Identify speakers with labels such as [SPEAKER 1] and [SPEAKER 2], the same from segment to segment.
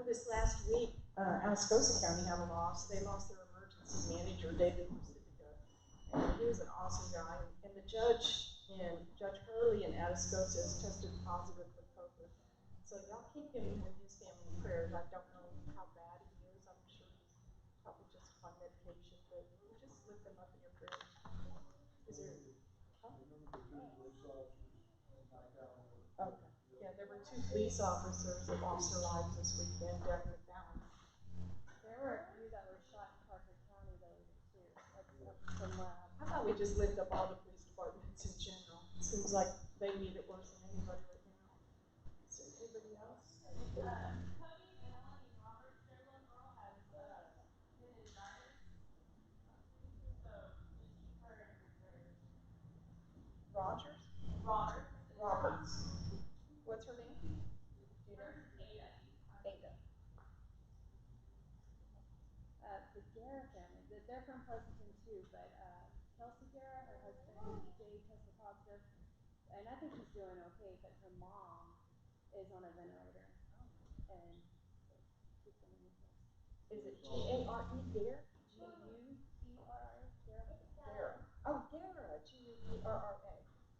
[SPEAKER 1] this last week, Atascosa County had a loss. They lost their emergency manager, David Pacifica, and he was an awesome guy. And the Judge Hurley in Atascosa has tested positive for COVID. So y'all keep him with his family in prayers. I don't know how bad he is. I'm sure he's probably just on medication, but just lift him up in your prayers. Is there? Huh? Okay. Yeah, there were 2 police officers that lost their lives this weekend down in the town.
[SPEAKER 2] There were a few that were shot in Parker County though too. That's from lab.
[SPEAKER 1] I thought we just lift up all the police departments in general. It seems like they need it worse than anybody right now. Is there anybody else? Rogers? Roberts. What's her name? Do you know? Ada.
[SPEAKER 2] The Guerra family, they're from Pleasanton too, but Kelsey Guerra, her husband, Jay, tested positive, and I think he's doing okay, but her mom is on a ventilator, and she's going to miss us.
[SPEAKER 1] Is it G-A-R-E, Guerra?
[SPEAKER 2] G-U-E-R-R, Guerra?
[SPEAKER 1] Guerra. Oh, Guerra, G-U-E-R-R-A.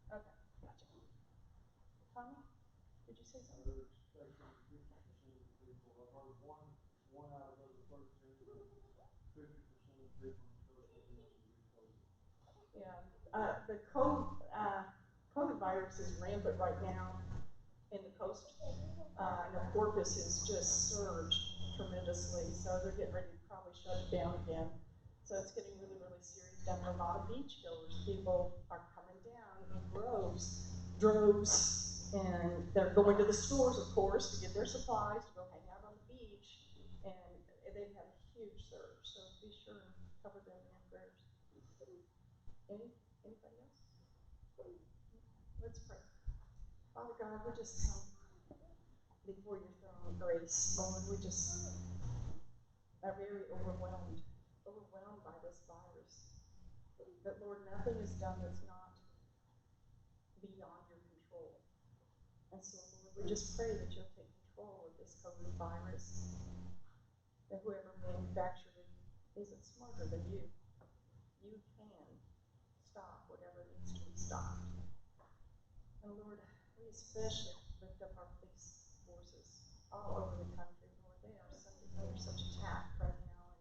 [SPEAKER 1] Okay, gotcha. Tommy, did you say something?
[SPEAKER 3] They're expecting 50% of the people. I've heard one out of those 13, 50% of the people in the coast will be COVID.
[SPEAKER 1] Yeah, the COVID virus is rampant right now in the coast. I know Corpus has just surged tremendously, so they're getting ready to probably shut it down again. So it's getting really, really serious down there. A lot of beachgoers, people are coming down in droves, and they're going to the stores, of course, to get their supplies, to go hang out on the beach, and they've had a huge surge. So be sure and cover them in your prayers. Anybody else? Let's pray. Father God, we just come before your throne of grace. Lord, we just are very overwhelmed by this virus. But Lord, nothing is done that's not beyond your control. And so, Lord, we just pray that you'll take control of this COVID virus. That whoever manufactured it isn't smarter than you. You can stop whatever needs to be stopped. And Lord, we especially lift up our police forces all over the country. Lord, they are under such attack right now.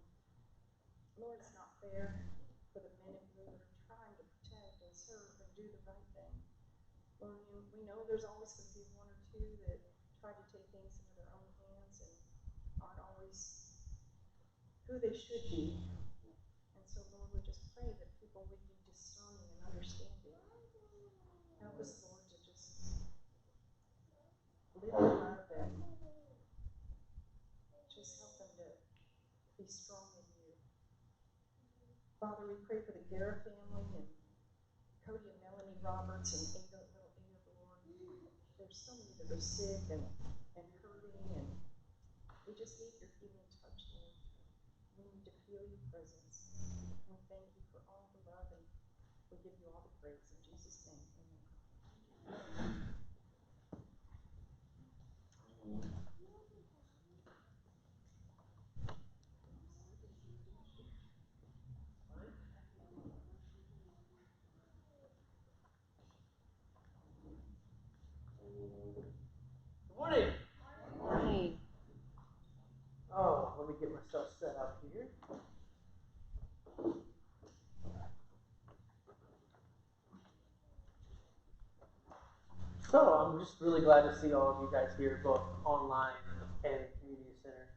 [SPEAKER 1] And Lord, it's not fair for the men and women that are trying to protect and serve and do the right thing. Lord, we know there's always going to be one or two that try to take things into their own hands and aren't always who they should be. And so, Lord, we just pray that people would be discerning and understanding. Help us, Lord, to just live in love and just help them to be strong in you. Father, we pray for the Guerra family and Cody and Melanie Roberts and little Ada, Lord. There's so many that are sick and hurting, and we just need your healing touch, Lord. We need to feel your presence. And thank you for all the love, and we give you all the praise in Jesus' name. Amen.
[SPEAKER 4] Good morning.
[SPEAKER 2] Morning.
[SPEAKER 4] Oh, let me get myself set up here. So I'm just really glad to see all of you guys here, both online and in the community center.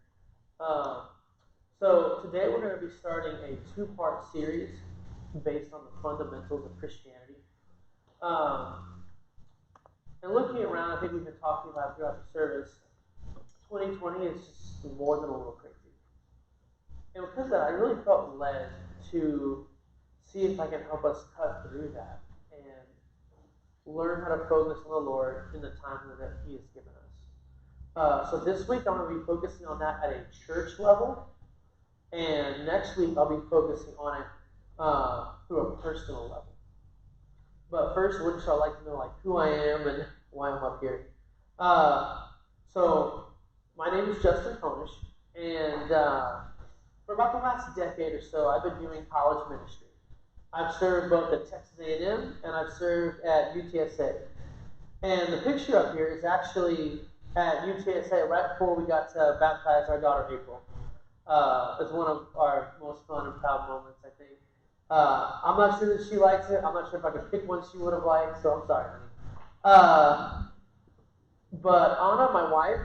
[SPEAKER 4] So today we're going to be starting a 2-part series based on the fundamentals of Christianity. And looking around, I think we've been talking about throughout the service, 2020 is just more than a little crazy. And because of that, I really felt led to see if I can help us cut through that and learn how to focus on the Lord in the time that He has given us. So this week I'm going to be focusing on that at a church level, and next week I'll be focusing on it through a personal level. But first, wouldn't y'all like to know who I am and why I'm up here? So My name is Justin Poenisch, and for about the last decade or so, I've been doing college ministry. I've served both at Texas A&M and I've served at UTSA. And the picture up here is actually at UTSA right before we got to baptize our daughter April. It's one of our most fun and proud moments, I think. I'm not sure that she likes it. I'm not sure if I could pick one she would have liked, so I'm sorry, honey. But Anna, my wife,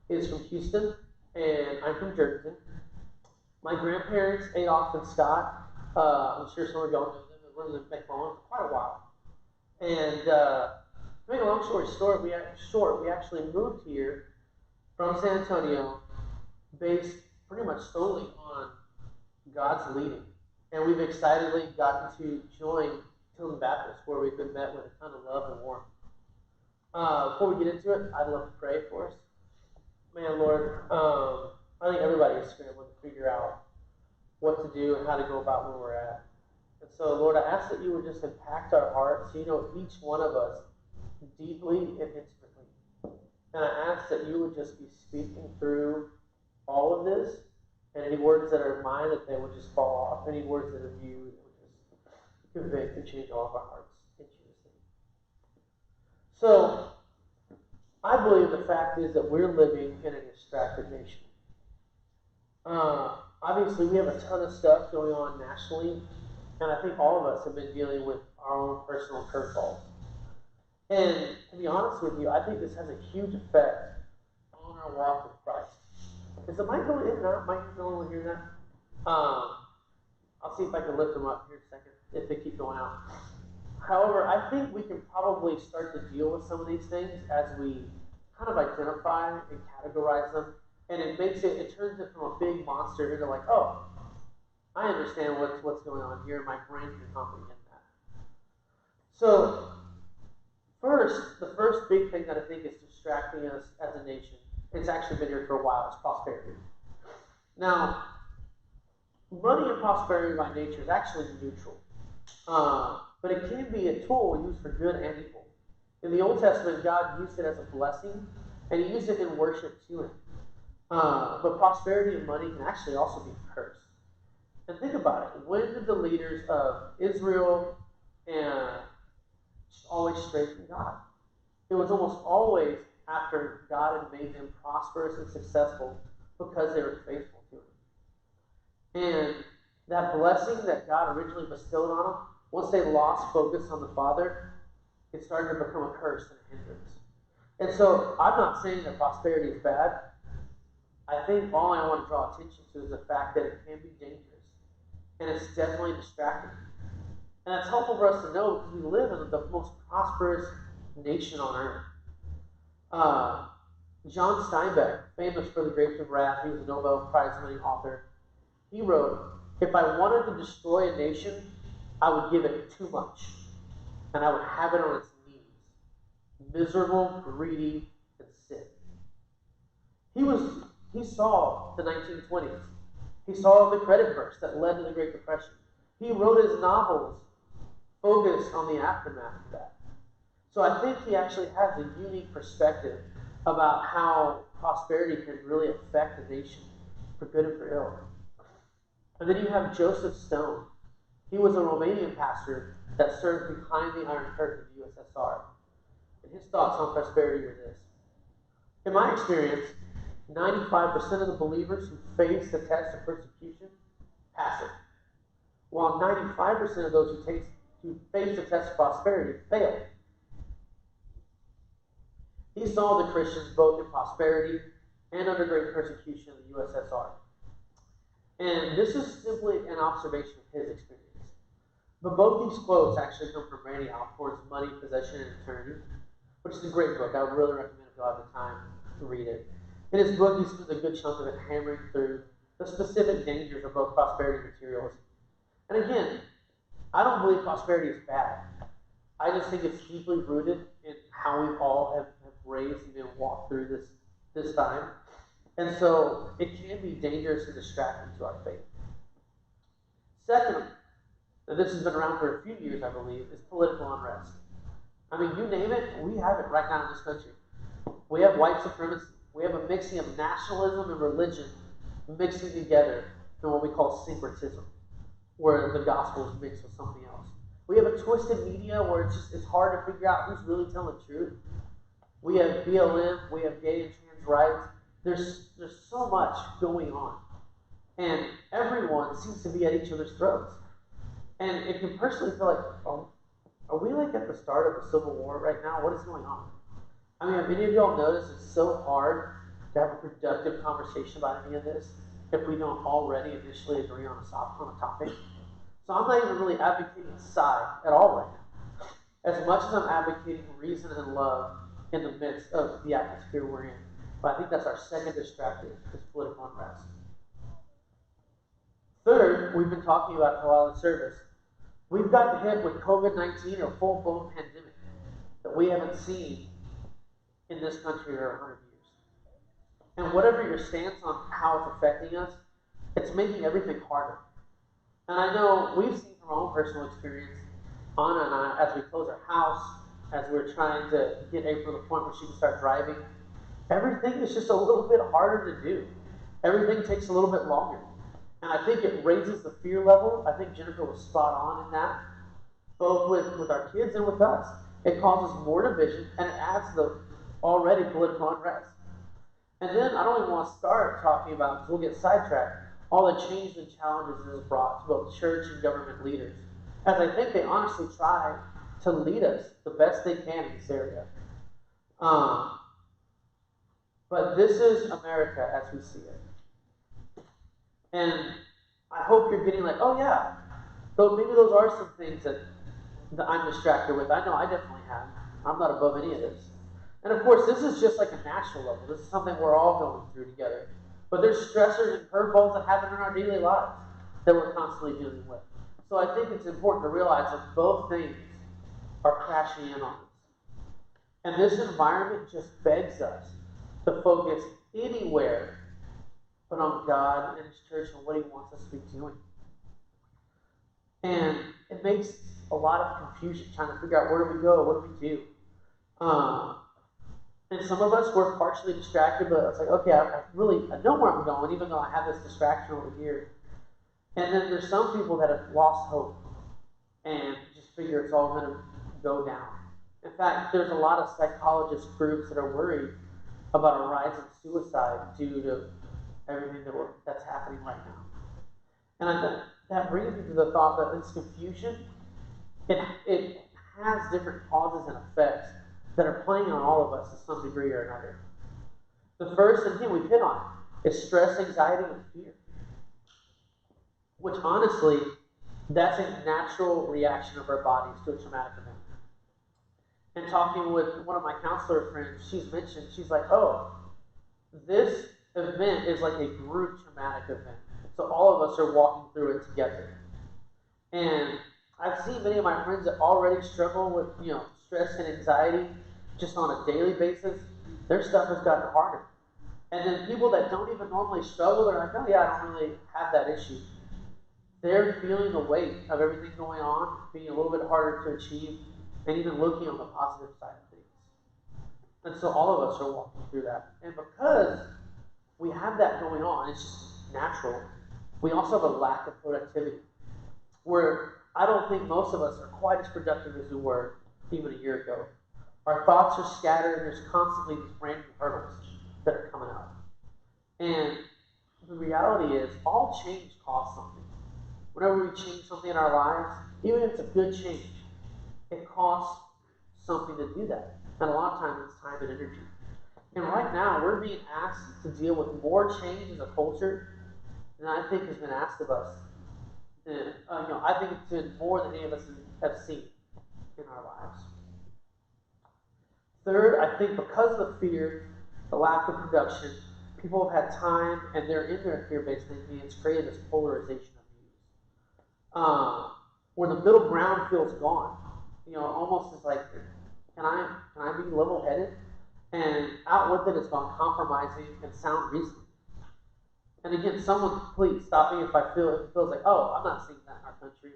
[SPEAKER 4] is from Houston, and I'm from Jersey. My grandparents, Adolph and Scott, I'm sure some of y'all know them. They lived in McMullen for quite a while. And to make a long story short, we actually moved here from San Antonio based pretty much solely on God's leading. And we've excitedly gotten to join Tilden Baptist, where we've been met with a ton of love and warmth. Before we get into it, I'd love to pray for us. Man, Lord, I think everybody is scrambling to figure out what to do and how to go about where we're at. And so, Lord, I ask that you would just impact our hearts, you know, each one of us deeply and intimately. And I ask that you would just be speaking through all of this, and any words that are mine, that they would just fall off. Any words that are you, that would just convict and change all of our hearts. In Jesus' name. So, I believe the fact is that we're living in a distracted nation. Obviously, we have a ton of stuff going on nationally, and I think all of us have been dealing with our own personal curveballs. And to be honest with you, I think this has a huge effect on our walk with Christ. Is the mic going in and out? Mic, no one will hear that? I'll see if I can lift them up here in a second, if they keep going out. However, I think we can probably start to deal with some of these things as we kind of identify and categorize them. And it turns it from a big monster into like, oh, I understand what's going on here. My brain can comprehend that. So, the first big thing that I think is distracting us as a nation, it's actually been here for a while, is prosperity. Now, money and prosperity by nature is actually neutral. But it can be a tool used for good and evil. In the Old Testament, God used it as a blessing, and he used it in worship to him. But prosperity and money can actually also be a curse. And think about it. When did the leaders of Israel always stray from God? It was almost always after God had made them prosperous and successful because they were faithful to him. And that blessing that God originally bestowed on them, once they lost focus on the Father, it started to become a curse and a hindrance. And so I'm not saying that prosperity is bad. I think all I want to draw attention to is the fact that it can be dangerous. And it's definitely distracting. And it's helpful for us to know because we live in the most prosperous nation on earth. John Steinbeck, famous for The Grapes of Wrath, he was a Nobel Prize-winning author. He wrote, if I wanted to destroy a nation, I would give it too much. And I would have it on its knees. Miserable, greedy, and sick. He saw the 1920s. He saw the credit burst that led to the Great Depression. He wrote his novels focused on the aftermath of that. So I think he actually has a unique perspective about how prosperity can really affect a nation, for good and for ill. And then you have Joseph Stone. He was a Romanian pastor that served behind the Iron Curtain of the USSR. And his thoughts on prosperity are this. In my experience, 95% of the believers who face the test of persecution pass it, while 95% of those who face the test of prosperity fail. He saw the Christians both in prosperity and under great persecution in the USSR. And this is simply an observation of his experience. But both these quotes actually come from Randy Alcorn's Money, Possession, and Eternity, which is a great book. I would really recommend if you have the time to read it. In his book, he spends a good chunk of it hammering through the specific dangers of both prosperity and materialism. And again, I don't believe prosperity is bad. I just think it's deeply rooted in how we all have raised and been walked through this time. And so it can be dangerous and distracting to our faith. Second, and this has been around for a few years, I believe, is political unrest. I mean, you name it, we have it right now in this country. We have white supremacy. We have a mixing of nationalism and religion mixing together in what we call syncretism, where the gospel is mixed with something else. We have a twisted media where it's hard to figure out who's really telling the truth. We have BLM, we have gay and trans rights. There's so much going on. And everyone seems to be at each other's throats. And it can personally feel like, oh, are we like at the start of a civil war right now? What is going on? I mean, have any of y'all noticed it's so hard to have a productive conversation about any of this if we don't already initially agree on a topic? So I'm not even really advocating a side at all right now. As much as I'm advocating reason and love in the midst of the atmosphere we're in. But I think that's our second distractor, is political unrest. Third, we've been talking about for a while in service. We've gotten hit with COVID-19 or full-blown pandemic that we haven't seen in this country for 100 years. And whatever your stance on how it's affecting us, it's making everything harder. And I know we've seen from our own personal experience, Anna and I, as we close our house, as we're trying to get April to the point where she can start driving, everything is just a little bit harder to do. Everything takes a little bit longer. And I think it raises the fear level. I think Jennifer was spot on in that, both with our kids and with us. It causes more division, and it adds to the already political unrest. And then I don't even want to start talking about, because we'll get sidetracked, all the changes and challenges it has brought to both church and government leaders, as I think they honestly try to lead us the best they can in this area. But this is America as we see it. And I hope you're getting like, oh yeah, though maybe those are some things that I'm distracted with. I know I definitely have. I'm not above any of this. And of course, this is just like a national level. This is something we're all going through together. But there's stressors and curveballs that happen in our daily lives that we're constantly dealing with. So I think it's important to realize that both things are crashing in on us. And this environment just begs us to focus anywhere but on God and His church and what He wants us to be doing. And it makes a lot of confusion trying to figure out where do we go, what do we do. And some of us were partially distracted, but it's like, okay, I know where I'm going, even though I have this distraction over here. And then there's some people that have lost hope and just figure it's all going to go down. In fact, there's a lot of psychologist groups that are worried about a rise in suicide due to everything that's happening right now. And that brings me to the thought that this confusion, it has different causes and effects that are playing on all of us to some degree or another. The first, and again we've hit on it, is stress, anxiety, and fear. Which honestly, that's a natural reaction of our bodies to a traumatic event. And talking with one of my counselor friends, she's like, oh, this event is like a group traumatic event. So all of us are walking through it together. And I've seen many of my friends that already struggle with, stress and anxiety just on a daily basis. Their stuff has gotten harder. And then people that don't even normally struggle, they're like, oh yeah, I don't really have that issue. They're feeling the weight of everything going on, being a little bit harder to achieve, and even looking on the positive side of things. And so all of us are walking through that. And because we have that going on, it's just natural, we also have a lack of productivity. Where I don't think most of us are quite as productive as we were even a year ago. Our thoughts are scattered, there's constantly these brand new hurdles that are coming up. And the reality is, all change costs something. Whenever we change something in our lives, even if it's a good change, it costs something to do that. And a lot of times it's time and energy. And right now, we're being asked to deal with more change as a culture than I think has been asked of us. And, I think it's been more than any of us have seen in our lives. Third, I think because of the fear, the lack of production, people have had time and they're in their fear-based thinking. It's created this polarization of views, where the middle ground feels gone. Almost is like, can I be level-headed? And out with it has gone compromising and sound reasoning. And again, someone please stop me if it feels like, oh, I'm not seeing that in our country.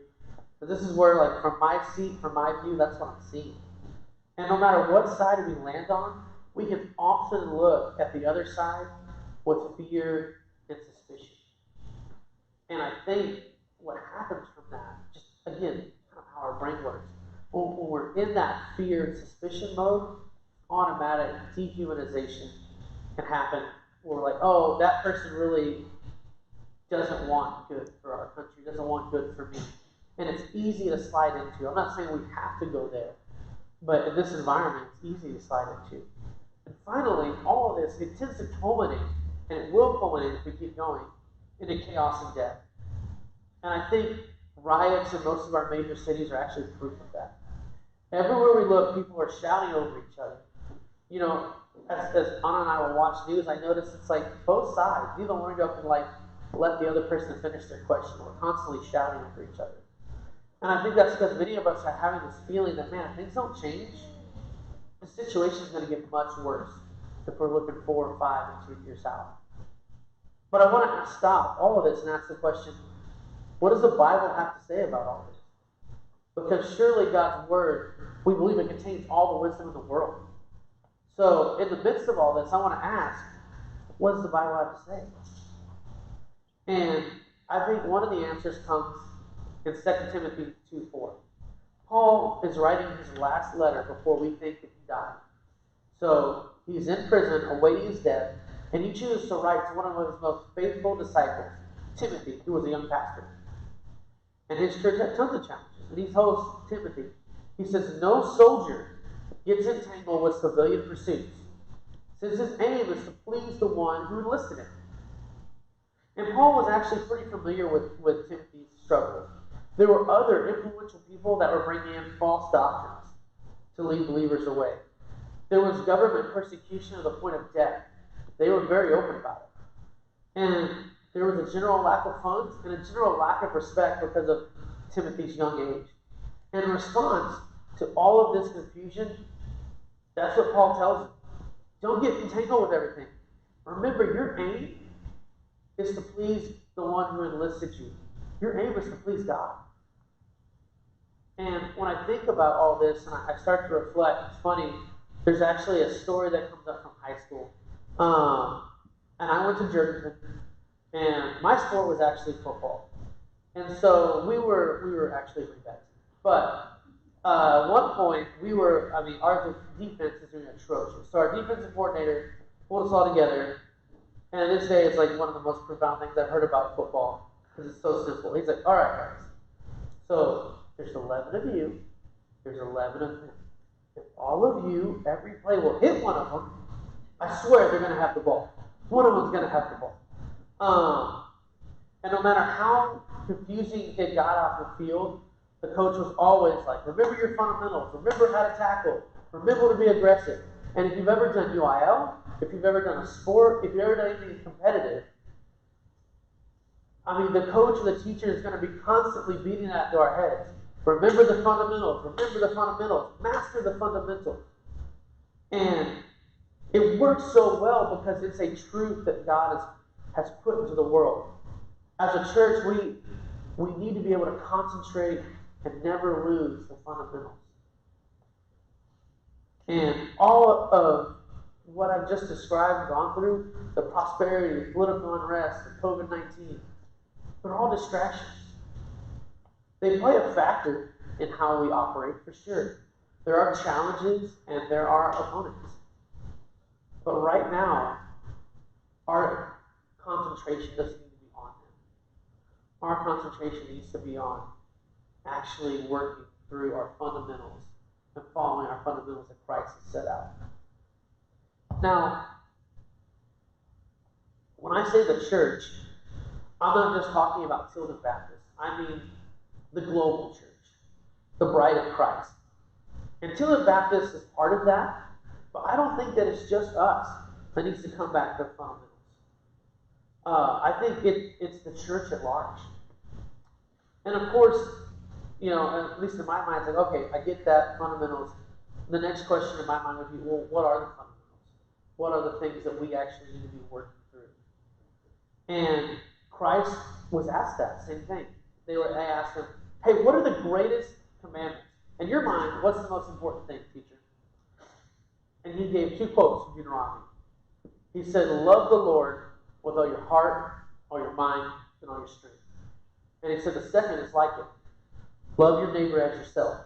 [SPEAKER 4] But this is where, like, from my seat, from my view, that's what I'm seeing. And no matter what side we land on, we can often look at the other side with fear and suspicion. And I think what happens from that, just again, kind of how our brain works, when we're in that fear and suspicion mode, automatic dehumanization can happen. We're like, oh, that person really doesn't want good for our country, doesn't want good for me. And it's easy to slide into. I'm not saying we have to go there, but in this environment, it's easy to slide into. And finally, all of this, it tends to culminate, and it will culminate if we keep going, into chaos and death. And I think riots in most of our major cities are actually proof of that. Everywhere we look, people are shouting over each other. You know, as Anna and I will watch news, I notice it's like both sides. You don't want to go up and like let the other person finish their question. We're constantly shouting over each other. And I think that's because many of us are having this feeling that, man, if things don't change, the situation is going to get much worse if we're looking 4 or 5 and 2 years out. But I want to stop all of this and ask the question, what does the Bible have to say about all this? Because surely God's Word, we believe it contains all the wisdom in the world. So in the midst of all this, I want to ask, what does the Bible have to say? And I think one of the answers comes in 2 Timothy 2:4. Paul is writing his last letter before we think that he died. So he's in prison awaiting his death, and he chooses to write to one of his most faithful disciples, Timothy, who was a young pastor. And his church had tons of challenges. And he tells Timothy, he says, no soldier gets entangled with civilian pursuits, since his aim is to please the one who enlisted him. And Paul was actually pretty familiar with Timothy's struggles. There were other influential people that were bringing in false doctrines to lead believers away. There was government persecution to the point of death. They were very open about it. And there was a general lack of funds and a general lack of respect because of Timothy's young age. And in response to all of this confusion, that's what Paul tells them. Don't get entangled with everything. Remember, your aim is to please the one who enlisted you. Your aim is to please God. And when I think about all this and I start to reflect, it's funny, there's actually a story that comes up from high school. And I went to Jordan, and my sport was actually football. And so we were actually pretty bad. But at one point, our defense is doing atrocious. So our defensive coordinator pulled us all together. And this day is like one of the most profound things I've heard about football because it's so simple. He's like, all right, guys. So there's 11 of you. There's 11 of them. If all of you, every play will hit one of them, I swear they're going to have the ball. One of them's going to have the ball. And no matter how confusing it got off the field, the coach was always like, remember your fundamentals. Remember how to tackle. Remember to be aggressive. And if you've ever done UIL, if you've ever done a sport, if you've ever done anything competitive, the coach or the teacher is going to be constantly beating that to our heads. Remember the fundamentals. Remember the fundamentals. Master the fundamentals. And it works so well because it's a truth that God has put into the world. As a church, we need to be able to concentrate and never lose the fundamentals. And all of what I've just described and gone through, the prosperity, the political unrest, the COVID-19, they're all distractions. They play a factor in how we operate, for sure. There are challenges and there are opponents. But right now, our concentration doesn't need to be on them. Our concentration needs to be on actually working through our fundamentals and following our fundamentals that Christ has set out. Now, when I say the church, I'm not just talking about Tilden Baptist. I mean the global church, the bride of Christ. And Tilden Baptist is part of that, but I don't think that it's just us that needs to come back to the fundamentals. I think it's the church at large. And of course, at least in my mind, it's like, okay, I get that, fundamentals. The next question in my mind would be, well, what are the fundamentals? What are the things that we actually need to be working through? And Christ was asked that same thing. They asked him, hey, what are the greatest commandments? In your mind, what's the most important thing, teacher? And he gave two quotes from Deuteronomy. He said, love the Lord with all your heart, all your mind, and all your strength. And he said the second is like it. Love your neighbor as yourself.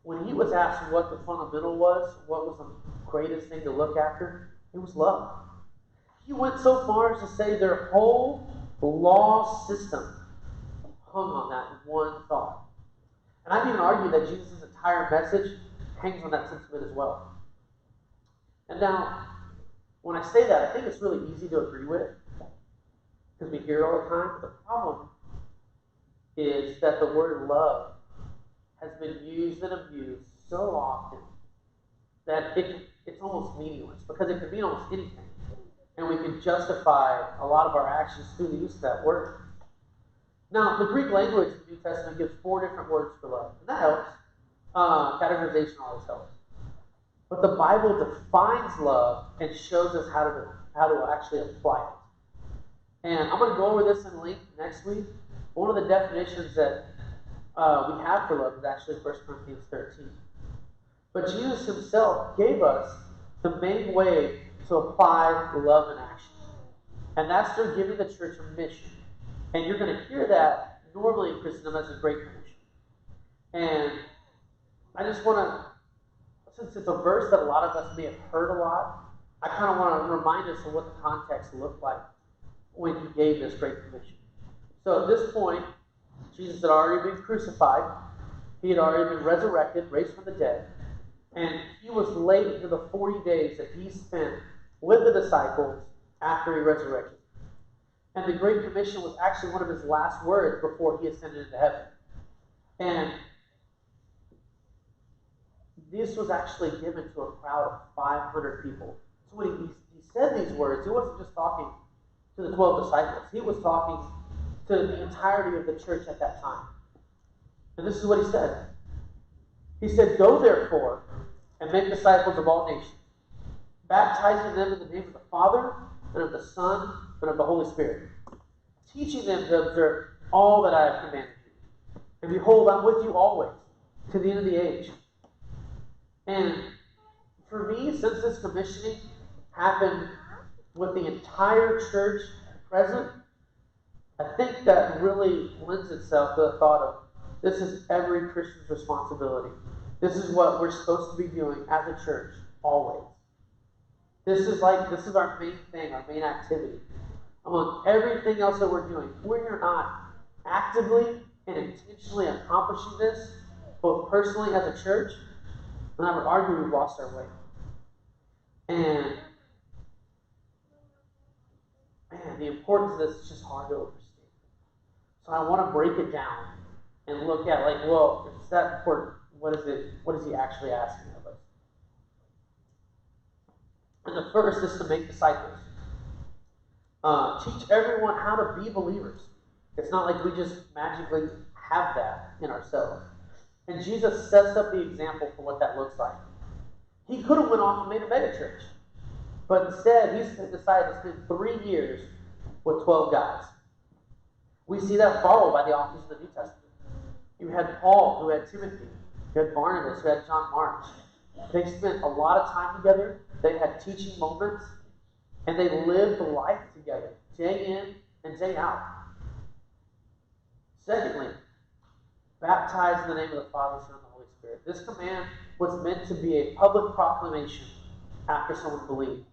[SPEAKER 4] When he was asked what the fundamental was, what was the greatest thing to look after, it was love. He went so far as to say their whole law system hung on that one thought. And I'd even argue that Jesus' entire message hangs on that sentiment as well. And now, when I say that, I think it's really easy to agree with, because we hear it all the time. But the problem is that the word love has been used and abused so often that it's almost meaningless, because it can mean almost anything. And we can justify a lot of our actions through the use of that word. Now, the Greek language in the New Testament gives 4 different words for love, and that helps. Categorization always helps. But the Bible defines love and shows us how to actually apply it. And I'm going to go over this in length next week. One of the definitions that we have for love is actually 1 Corinthians 13. But Jesus himself gave us the main way to apply love in action. And that's through giving the church a mission. And you're going to hear that normally in Christendom as a Great Commission. And I just want to, since it's a verse that a lot of us may have heard a lot, I kind of want to remind us of what the context looked like when he gave this Great Commission. So at this point, Jesus had already been crucified. He had already been resurrected, raised from the dead. And he was late into the 40 days that he spent with the disciples after he resurrected. And the Great Commission was actually one of his last words before he ascended into heaven. And this was actually given to a crowd of 500 people. So when he said these words, he wasn't just talking to the 12 disciples. He was talking to the entirety of the church at that time. And this is what he said. He said, go therefore and make disciples of all nations, baptizing them in the name of the Father and of the Son and of the Holy Spirit, teaching them to observe all that I have commanded you. And behold, I'm with you always, to the end of the age. And for me, since this commissioning happened with the entire church present, I think that really lends itself to the thought of this is every Christian's responsibility. This is what we're supposed to be doing as a church, always. This is our main thing, our main activity. Among everything else that we're doing, we are not actively and intentionally accomplishing this, both personally as a church, and I would argue we've lost our way. And man, the importance of this is just hard to overstate. So I want to break it down and look at, like, well, if it's that important, what is he actually asking of us? And the first is to make disciples. Teach everyone how to be believers. It's not like we just magically have that in ourselves. And Jesus sets up the example for what that looks like. He could have went off and made a megachurch. But instead, he decided to spend 3 years with 12 guys. We see that followed by the authors of the New Testament. You had Paul, who had Timothy. You had Barnabas, who had John Mark. They spent a lot of time together. They had teaching moments. And they lived life together, day in and day out. Secondly, baptize in the name of the Father, Son, and the Holy Spirit. This command was meant to be a public proclamation after someone believed,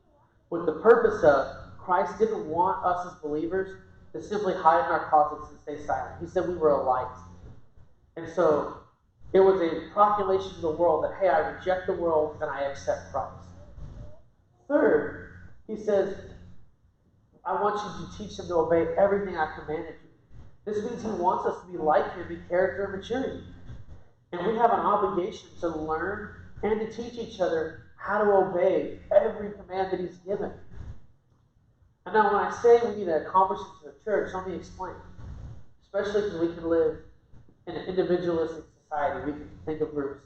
[SPEAKER 4] with the purpose of Christ didn't want us as believers to simply hide in our closets and stay silent. He said we were a light. And so it was a proclamation to the world that, hey, I reject the world and I accept Christ. Third, he says, I want you to teach them to obey everything I've commanded you. This means he wants us to be like him in character and maturity. And we have an obligation to learn and to teach each other how to obey every command that he's given. And now when I say we need to accomplish this in the church, let me explain. Especially because we can live in an individualistic society. We can think of groups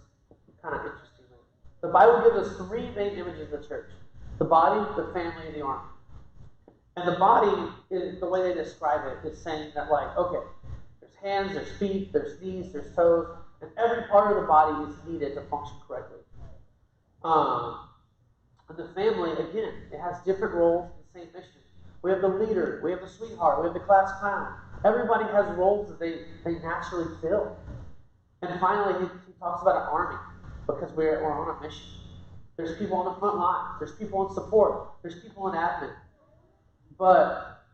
[SPEAKER 4] kind of interestingly. The Bible gives us 3 main images of the church. The body, the family, and the army. And the body, is the way they describe it, is saying that, like, okay, there's hands, there's feet, there's knees, there's toes, and every part of the body is needed to function correctly. And the family, again, it has different roles in the same mission. We have the leader, we have the sweetheart, we have the class clown. Everybody has roles that they naturally fill. And finally, he talks about an army because we're on a mission. There's people on the front line. There's people in support. There's people in admin. But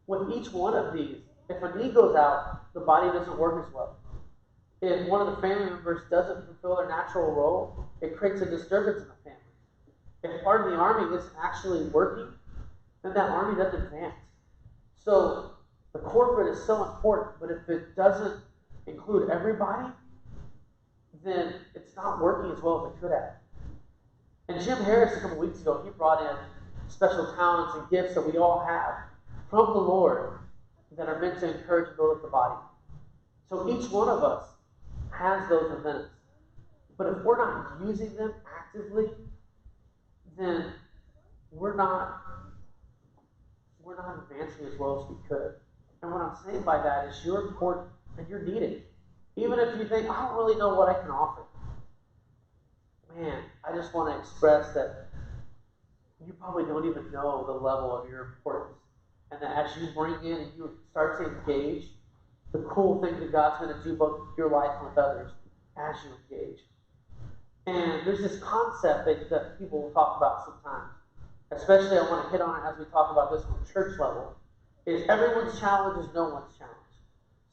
[SPEAKER 4] with each one of these, if a knee goes out, the body doesn't work as well. If one of the family members doesn't fulfill their natural role, it creates a disturbance in the family. If part of the army isn't actually working, then that army doesn't advance. So the corporate is so important, but if it doesn't include everybody, then it's not working as well as it could have. And Jim Harris, a couple weeks ago, he brought in special talents and gifts that we all have from the Lord that are meant to encourage and build up the body. So each one of us has those events. But if we're not using them actively, then we're not advancing as well as we could. And what I'm saying by that is you're important and you're needed. Even if you think, I don't really know what I can offer. Man, I just want to express that you probably don't even know the level of your importance. And that as you bring in and you start to engage, the cool thing that God's going to do both with your life and with others as you engage. And there's this concept that people will talk about sometimes, especially I want to hit on it as we talk about this on the church level, is everyone's challenge is no one's challenge.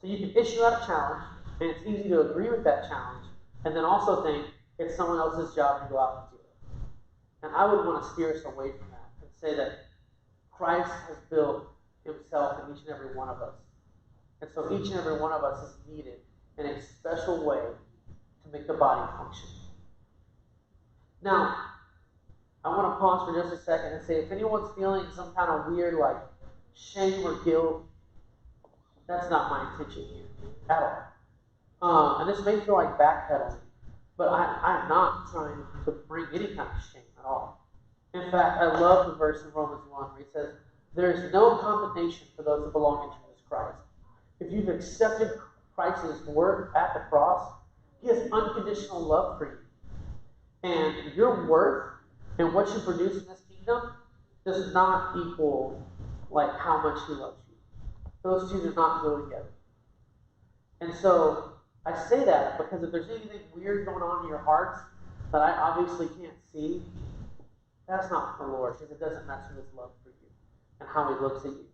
[SPEAKER 4] So you can issue out a challenge, and it's easy to agree with that challenge, and then also think it's someone else's job to go out and do it. And I would want to steer us away from that and say that Christ has built himself in each and every one of us. And so each and every one of us is needed in a special way to make the body function. Now, I want to pause for just a second and say if anyone's feeling some kind of weird like shame or guilt, that's not my intention here at all. And this may feel like backpedaling, but I'm not trying to bring any kind of shame at all. In fact, I love the verse in Romans 1 where he says, there is no condemnation for those who belong to Jesus Christ. If you've accepted Christ's work at the cross, he has unconditional love for you. And your worth and what you produce in this kingdom does not equal like how much he loves you. Those two do not go together. And so I say that because if there's anything weird going on in your hearts that I obviously can't see, that's not from the Lord because it doesn't match with his love for you and how he looks at you.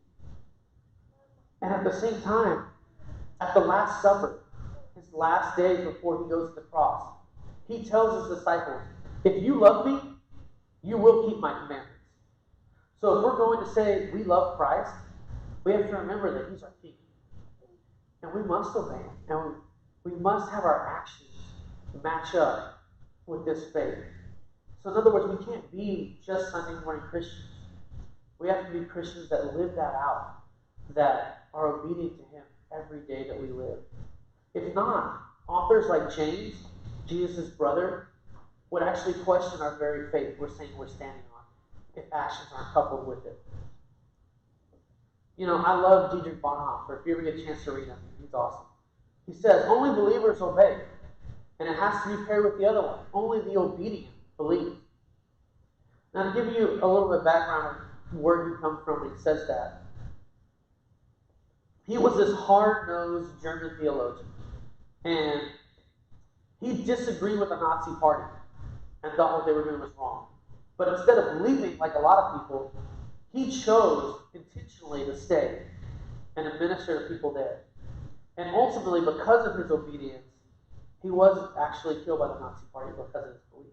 [SPEAKER 4] And at the same time, at the Last Supper, his last days before he goes to the cross, he tells his disciples, if you love me, you will keep my commandments. So if we're going to say we love Christ, we have to remember that he's our king. And we must obey him. And we must have our actions match up with this faith. So in other words, we can't be just Sunday morning Christians. We have to be Christians that live that out, that are obedient to him every day that we live. If not, authors like James, Jesus' brother, would actually question our very faith we're saying we're standing on if actions aren't coupled with it. You know, I love Dietrich Bonhoeffer. If you ever get a chance to read him, he's awesome. He says, only believers obey. And it has to be paired with the other one. Only the obedient believe. Now, to give you a little bit of background of where he comes from when he says that, he was this hard-nosed German theologian. And he disagreed with the Nazi party and thought what they were doing was wrong. But instead of leaving like a lot of people, he chose intentionally to stay and administer to people there. And ultimately, because of his obedience, he was actually killed by the Nazi party because of his beliefs.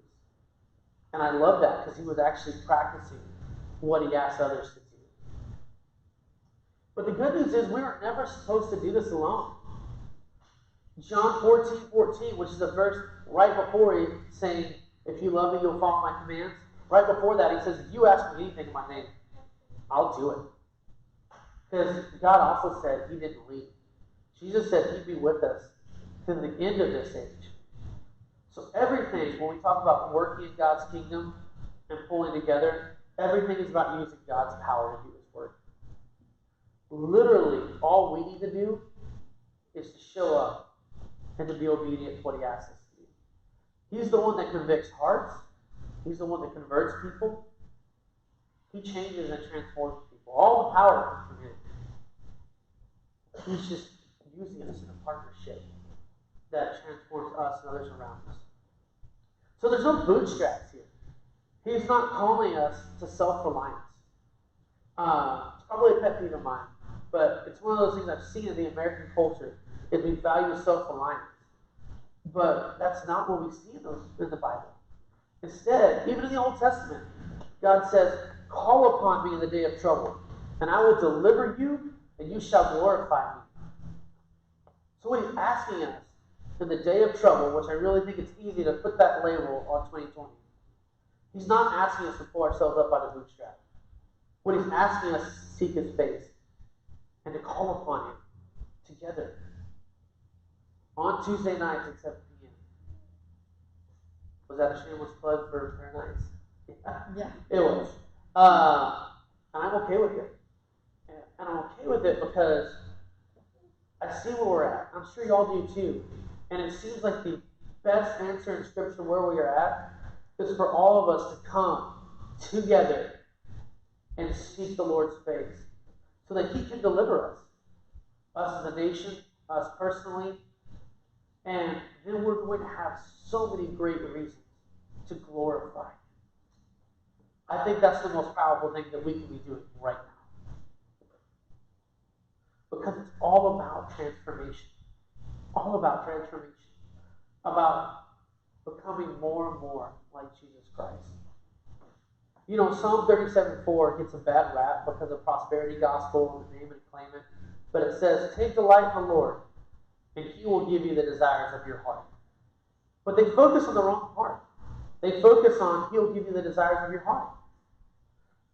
[SPEAKER 4] And I love that because he was actually practicing what he asked others to do. But the good news is we were never supposed to do this alone. John 14:14, which is the verse right before he saying, if you love me, you'll follow my commands. Right before that, he says, if you ask me anything in my name, I'll do it. Because God also said he didn't leave. Jesus said he'd be with us to the end of this age. So everything, when we talk about working in God's kingdom and pulling together, everything is about using God's power to do his work. Literally, all we need to do is to show up and to be obedient to what he asks us to do. He's the one that convicts hearts. He's the one that converts people. He changes and transforms people. All the power comes from him. He's just using us in a partnership that transforms us and others around us. So there's no bootstraps here. He's not calling us to self-reliance. It's probably a pet peeve of mine, but it's one of those things I've seen in the American culture is we value self-reliance. But that's not what we see in the Bible. Instead, even in the Old Testament, God says, call upon me in the day of trouble, and I will deliver you, and you shall glorify me. So what he's asking us in the day of trouble, which I really think it's easy to put that label on 2020, he's not asking us to pull ourselves up by the bootstrap. What he's asking us is to seek his face and to call upon him together on Tuesday nights at 7 p.m. Was that a shameless plug for prayer nights?
[SPEAKER 1] Yeah.
[SPEAKER 4] It was. And I'm okay with it. And I'm okay with it because I see where we're at. I'm sure y'all do too. And it seems like the best answer in Scripture where we are at is for all of us to come together and seek the Lord's face so that he can deliver us as a nation, us personally, and then we're going to have so many great reasons to glorify. I think that's the most powerful thing that we can be doing right now. Because it's all about transformation. All about transformation. About becoming more and more like Jesus Christ. You know, Psalm 37:4 gets a bad rap because of prosperity gospel and name and claim it. But it says, take delight in the Lord, and he will give you the desires of your heart. But they focus on the wrong part. They focus on, he'll give you the desires of your heart.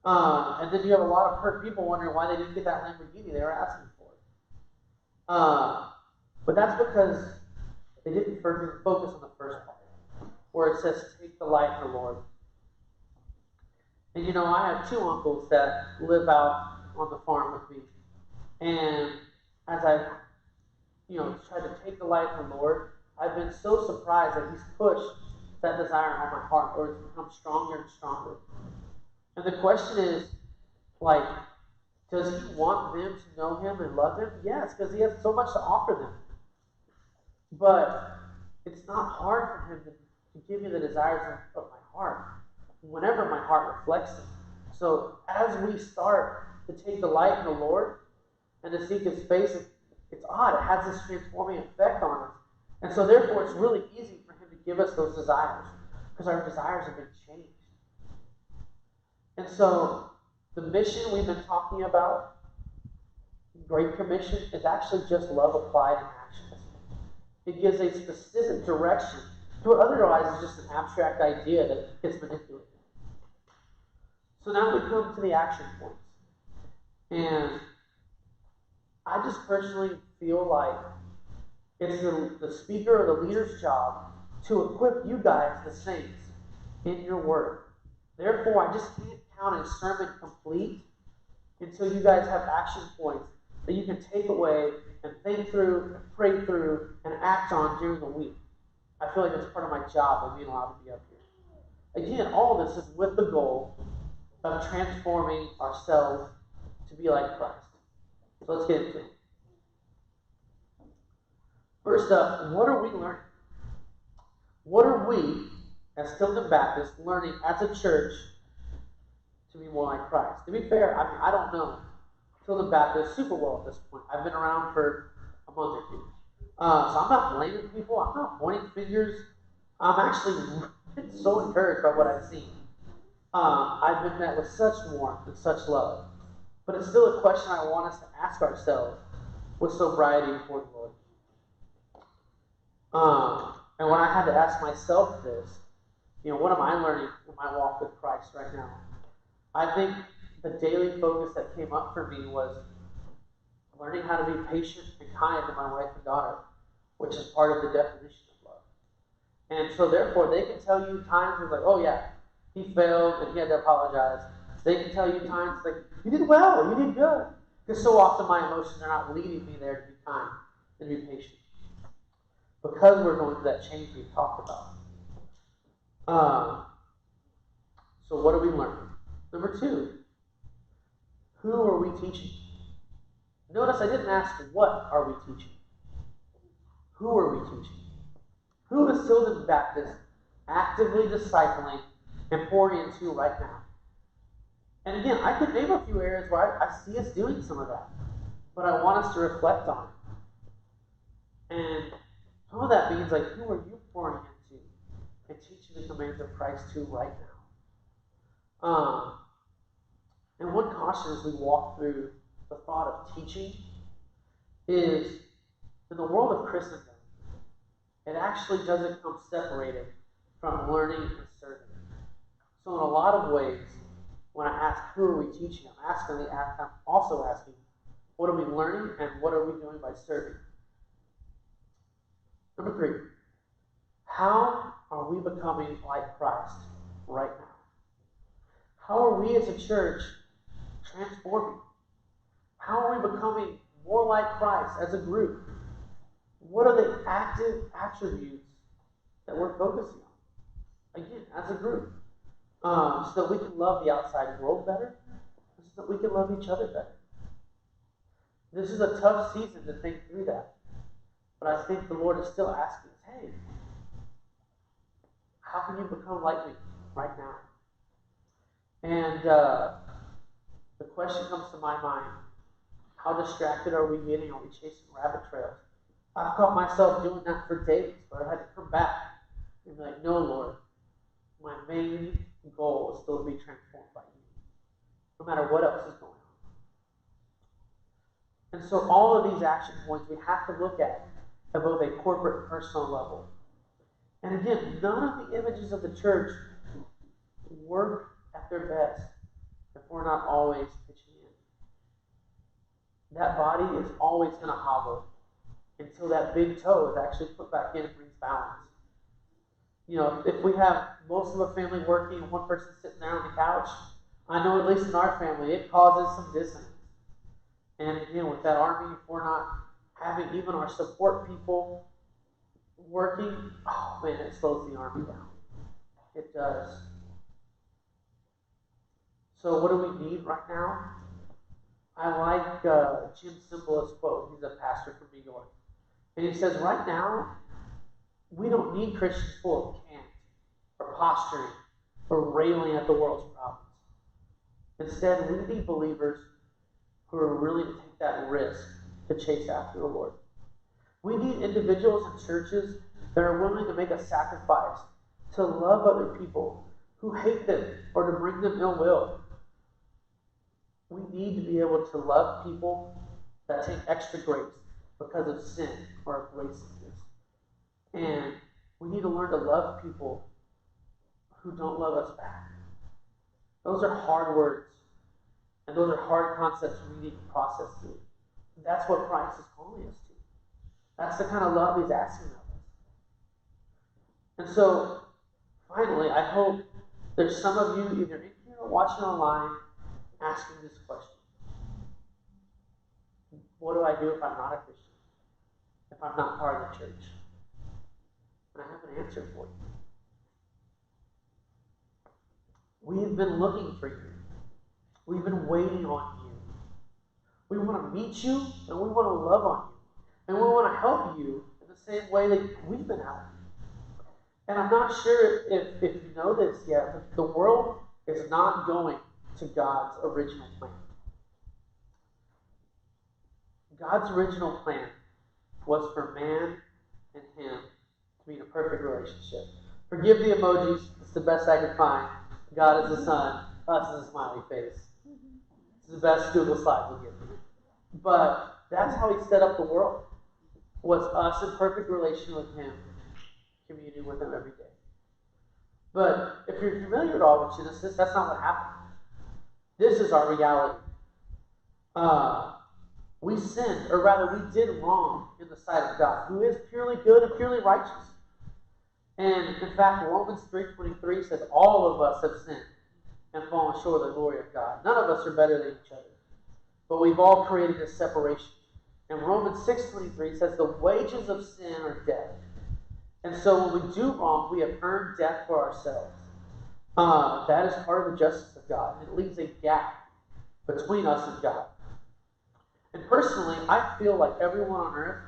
[SPEAKER 4] And then you have a lot of hurt people wondering why they didn't get that Lamborghini they were asking for. But that's because they didn't focus on the first part, where it says, take delight in the Lord. And you know, I have two uncles that live out on the farm with me. And as I've, tried to take delight in the Lord, I've been so surprised that he's pushed that desire on my heart, or it's become stronger and stronger. And the question is, does he want them to know him and love him? Yes, because he has so much to offer them. But it's not hard for him to give me the desires of my heart, whenever my heart reflects them. So as we start to take delight in the Lord and to seek his face, it's odd. It has this transforming effect on us. And so therefore it's really easy for him to give us those desires, because our desires have been changed. And so the mission we've been talking about, Great Commission, is actually just love applied in action. It gives a specific direction to what otherwise is just an abstract idea that gets manipulated. So now we come to the action points. And I just personally feel like it's the speaker or the leader's job to equip you guys, the saints, in your word. Therefore, I just can't count a sermon complete until you guys have action points that you can take away and think through, and pray through, and act on during the week. I feel like that's part of my job of being allowed to be up here. Again, all of this is with the goal of transforming ourselves to be like Christ. So let's get into it. First up, what are we learning? What are we, as Tilden Baptist, learning as a church to be more like Christ? To be fair, I don't know Tilden Baptist super well at this point. I've been around for a month or two. So I'm not blaming people. I'm not pointing fingers. I'm actually so encouraged by what I've seen. I've been met with such warmth and such love. But it's still a question I want us to ask ourselves with sobriety before the Lord. And when I had to ask myself this, what am I learning in my walk with Christ right now? I think the daily focus that came up for me was learning how to be patient and kind to my wife and daughter, which is part of the definition of love. And so therefore, they can tell you times where oh yeah, he failed and he had to apologize. They can tell you times you did well, you did good. Because so often my emotions are not leading me there to be kind and to be patient. Because we're going through that change we've talked about. So what are we learning? Number 2, who are we teaching? Notice I didn't ask what are we teaching. Who are we teaching? Who is Tilden Baptist actively discipling and pouring into right now? And again, I could name a few areas where I see us doing some of that, but I want us to reflect on it. And some of that means, like, who are you pouring into and teaching the commands of Christ to right now? And one caution as we walk through the thought of teaching is, in the world of Christendom, it actually doesn't come separated from learning and serving. So in a lot of ways, when I ask who are we teaching, I'm also asking, what are we learning and what are we doing by serving? Number 3, how are we becoming like Christ right now? How are we as a church transforming? How are we becoming more like Christ as a group? What are the active attributes that we're focusing on? Again, as a group. So that we can love the outside world better, so that we can love each other better. This is a tough season to think through that. But I think the Lord is still asking us, hey, how can you become like me right now? And the question comes to my mind, how distracted are we getting? Are we chasing rabbit trails? I've caught myself doing that for days, but I had to come back and be like, no, Lord, my main goal is still to be transformed by you, no matter what else is going on. And so all of these action points we have to look at both a corporate and personal level. And again, none of the images of the church work at their best if we're not always pitching in. That body is always going to hobble until that big toe is actually put back in and brings balance. You know, if we have most of the family working and one person sitting there on the couch, I know at least in our family it causes some dissonance. And again, with that army, if we're not having even our support people working, oh man, it slows the army down. It does. So what do we need right now? I like Jim Cymbala's quote. He's a pastor from New York. And he says, right now, we don't need Christians full of cant or posturing or railing at the world's problems. Instead, we need believers who are willing to take that risk to chase after the Lord. We need individuals and churches that are willing to make a sacrifice to love other people who hate them or to bring them ill will. We need to be able to love people that take extra grace because of sin or abrasiveness. And we need to learn to love people who don't love us back. Those are hard words. And those are hard concepts we need to process through. That's what Christ is calling us to. That's the kind of love he's asking of us. And so, finally, I hope there's some of you either in here or watching online asking this question. What do I do if I'm not a Christian? If I'm not part of the church? And I have an answer for you. We've been looking for you. We've been waiting on you. We want to meet you and we want to love on you. And we want to help you in the same way that we've been helping. And I'm not sure if you know this yet, but the world is not going to God's original plan. God's original plan was for man and him to be in a perfect relationship. Forgive the emojis. It's the best I could find. God is the sun. Us is a smiley face. It's the best Google slide we'll get. But that's how he set up the world. Was us in perfect relation with him, communing with him every day. But if you're familiar at all with Genesis, that's not what happened. This is our reality. We sinned, or rather we did wrong in the sight of God, who is purely good and purely righteous. And in fact, Romans 3:23 says all of us have sinned and fallen short of the glory of God. None of us are better than each other. But we've all created this separation. And Romans 6:23 says the wages of sin are death. And so when we do wrong, we have earned death for ourselves. That is part of the justice of God. It leaves a gap between us and God. And personally, I feel like everyone on earth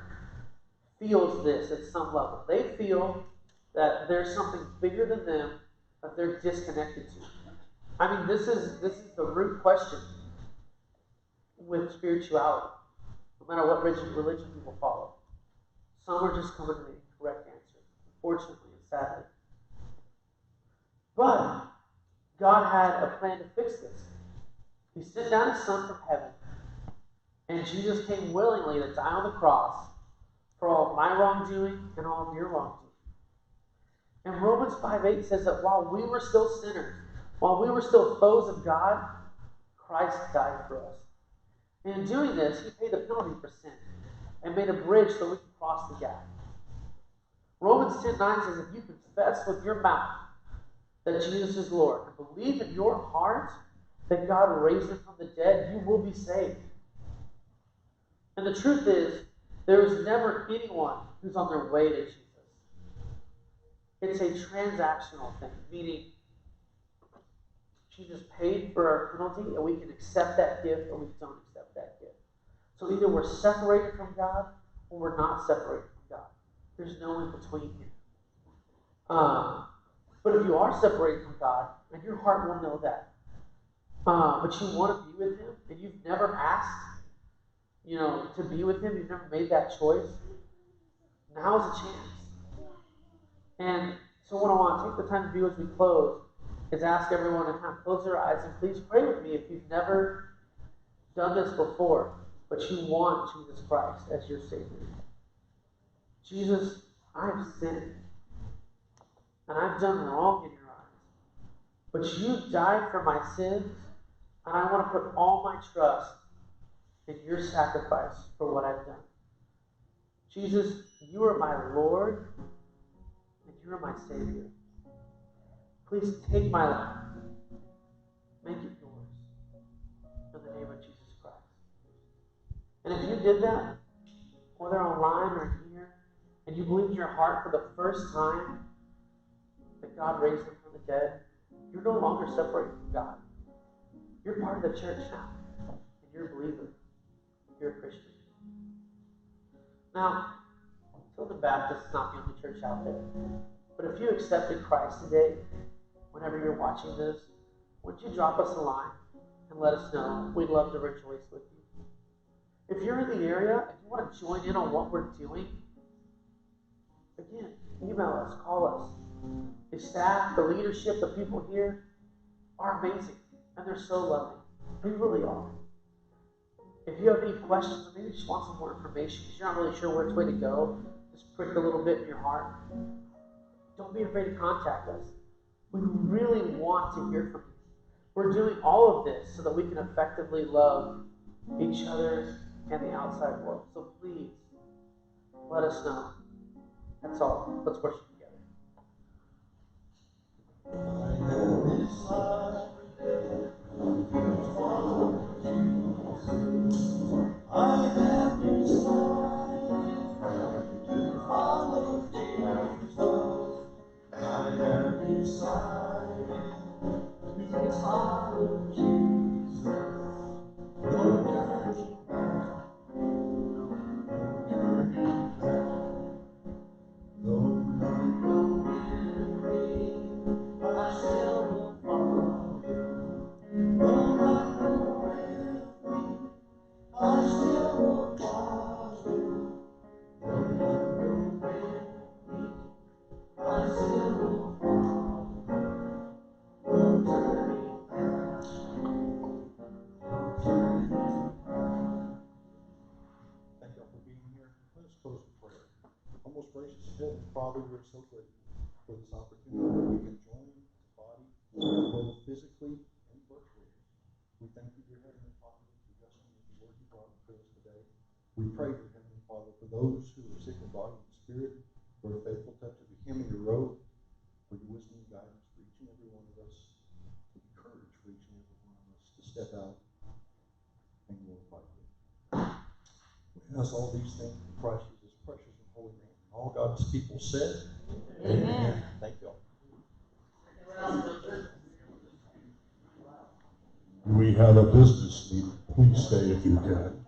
[SPEAKER 4] feels this at some level. They feel that there's something bigger than them that they're disconnected to. I mean, this is the root question with spirituality, no matter what religion people follow. Some are just coming to the correct answer, unfortunately and sadly. But God had a plan to fix this. He sent down His Son from heaven, and Jesus came willingly to die on the cross for all of my wrongdoing and all of your wrongdoing. And Romans 5:8 says that while we were still sinners, while we were still foes of God, Christ died for us. And in doing this, He paid the penalty for sin and made a bridge so we can cross the gap. Romans 10:9 says, if you confess with your mouth that Jesus is Lord and believe in your heart that God raised Him from the dead, you will be saved. And the truth is, there is never anyone who's on their way to Jesus. It's a transactional thing, meaning Jesus paid for our penalty, and we can accept that gift or we don't accept that gift. So either we're separated from God or we're not separated from God. There's no in between here. But if you are separated from God, and your heart will know that, but you want to be with Him, and you've never asked, to be with Him, you've never made that choice, now's a chance. And so what I want to take the time to do as we close is ask everyone to kind of close their eyes and please pray with me if you've never done this before, but you want Jesus Christ as your Savior. Jesus, I have sinned, and I've done wrong in your eyes, but you died for my sins, and I want to put all my trust in your sacrifice for what I've done. Jesus, you are my Lord, and you are my Savior. Please take my life. Make it yours. In the name of Jesus Christ. And if you did that, whether online or here, and you believe in your heart for the first time that God raised Him from the dead, you're no longer separated from God. You're part of the church now. And you're a believer. You're a Christian. Now, Tilden Baptist is not the only church out there. But if you accepted Christ today, whenever you're watching this, would you drop us a line and let us know? We'd love to rejoice with you. If you're in the area and you want to join in on what we're doing, again, email us, call us. The staff, the leadership, the people here are amazing, and they're so loving. They really are. If you have any questions, or maybe you just want some more information, because you're not really sure which way to go, just prick a little bit in your heart, don't be afraid to contact us. We really want to hear from you. We're doing all of this so that we can effectively love each other and the outside world. So please, let us know. That's all. Let's worship together.
[SPEAKER 5] I have decided to follow Jesus. I have decided to follow Jesus. No turning back, no turning back. Though none go with me, I still will follow. Though none go with me, I still will follow. Though none go with me, I still will follow. No turning back, no turning back.
[SPEAKER 3] Thank y'all for being here. Let us close with prayer. Almost gracious Heavenly Father, we're so grateful for this opportunity that we can join the body, both physically and virtually. We thank you, dear Heavenly Father, for Justin and the word you brought to us today. We pray, dear Heavenly Father, for those who are sick in body and spirit, for a faithful touch of the hem of your robe, for your wisdom and guidance for each and every one of us, for the courage for each and every one of us to step out and glorify you. We ask all these things in Christ Jesus' precious and holy name. All God's people said, Amen. Thank you all. We have a business meeting. Please stay if you can.